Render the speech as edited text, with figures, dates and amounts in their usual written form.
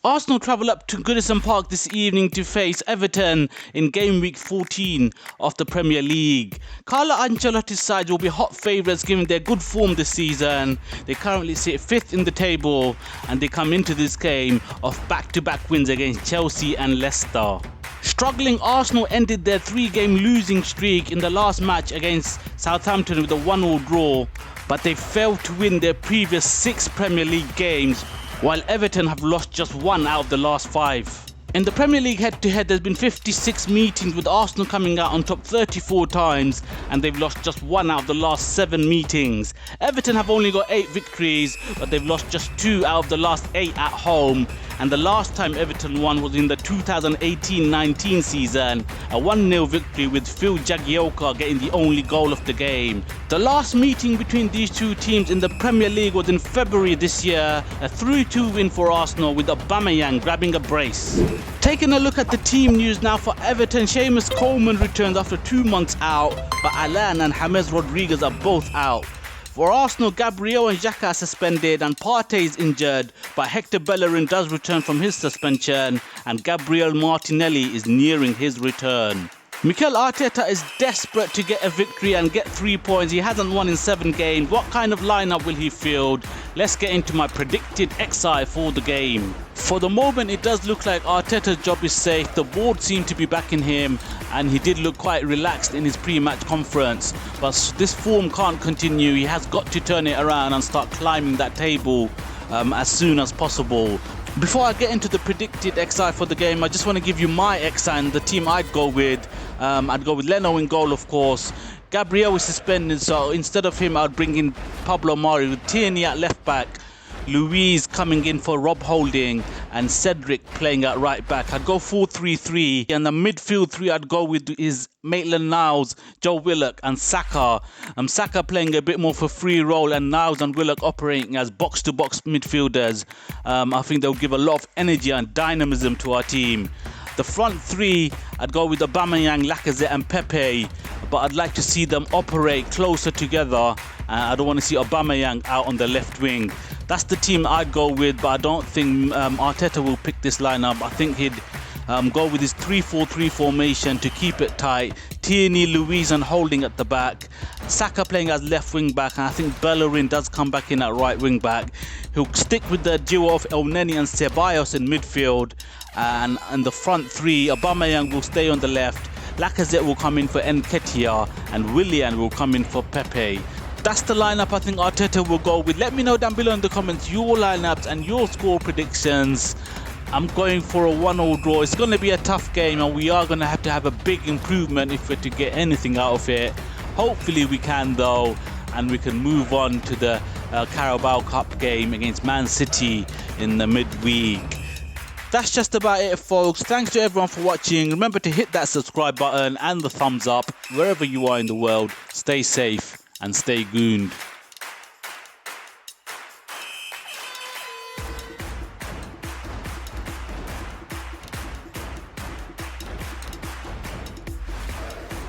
Arsenal travel up to Goodison Park this evening to face Everton in game week 14 of the Premier League. Carlo Ancelotti's side will be hot favourites given their good form this season. They currently sit 5th in the table and they come into this game of back-to-back wins against Chelsea and Leicester. Struggling Arsenal ended their 3-game losing streak in the last match against Southampton with a 1-1 draw, but they failed to win their previous 6 Premier League games, while Everton have lost just 1 out of the last 5. In the Premier League head-to-head, there's been 56 meetings with Arsenal coming out on top 34 times, and they've lost just 1 out of the last 7 meetings. Everton have only got 8 victories, but they've lost just 2 out of the last 8 at home. And the last time Everton won was in the 2018-19 season, a 1-0 victory with Phil Jagielka getting the only goal of the game. The last meeting between these two teams in the Premier League was in February this year, a 3-2 win for Arsenal with Aubameyang grabbing a brace. Taking a look at the team news now for Everton, Seamus Coleman returns after 2 months out, but Alan and James Rodriguez are both out. For Arsenal, Gabriel and Xhaka are suspended and Partey is injured, but Hector Bellerin does return from his suspension and Gabriel Martinelli is nearing his return. Mikel Arteta is desperate to get a victory and get 3 points. He hasn't won in 7 games. What kind of lineup will he field? Let's get into my predicted XI for the game. For the moment, it does look like Arteta's job is safe. The board seemed to be backing him and he did look quite relaxed in his pre-match conference. But this form can't continue. He has got to turn it around and start climbing that table as soon as possible. Before I get into the predicted XI for the game, I just want to give you my XI and the team I'd go with. I'd go with Leno in goal, of course. Gabriel is suspended, so instead of him, I'd bring in Pablo Mari with Tierney at left back, Luiz coming in for Rob Holding, and Cedric playing at right back. I'd go 4-3-3, and the midfield 3 I'd go with is Maitland-Niles, Joe Willock, and Saka. Saka playing a bit more for free role, and Niles and Willock operating as box-to-box midfielders. I think they'll give a lot of energy and dynamism to our team. The front 3, I'd go with Aubameyang, Lacazette and Pepe, but I'd like to see them operate closer together. I don't want to see Aubameyang out on the left wing. That's the team I'd go with, but I don't think Arteta will pick this lineup. I think he'd go with his 3-4-3 formation to keep it tight. Tierney, Luiz and Holding at the back. Saka playing as left wing back, and I think Bellerin does come back in at right wing back. He'll stick with the duo of Elneny and Ceballos in midfield, and the front 3, Aubameyang will stay on the left. Lacazette will come in for Nketiah and Willian will come in for Pepe. That's the lineup I think Arteta will go with. Let me know down below in the comments your lineups and your score predictions. I'm going for a 1-1 draw. It's going to be a tough game and we are going to have a big improvement if we're to get anything out of it. Hopefully we can though, and we can move on to the Carabao Cup game against Man City in the midweek. That's just about it, folks. Thanks to everyone for watching. Remember to hit that subscribe button and the thumbs up wherever you are in the world. Stay safe and stay gooned.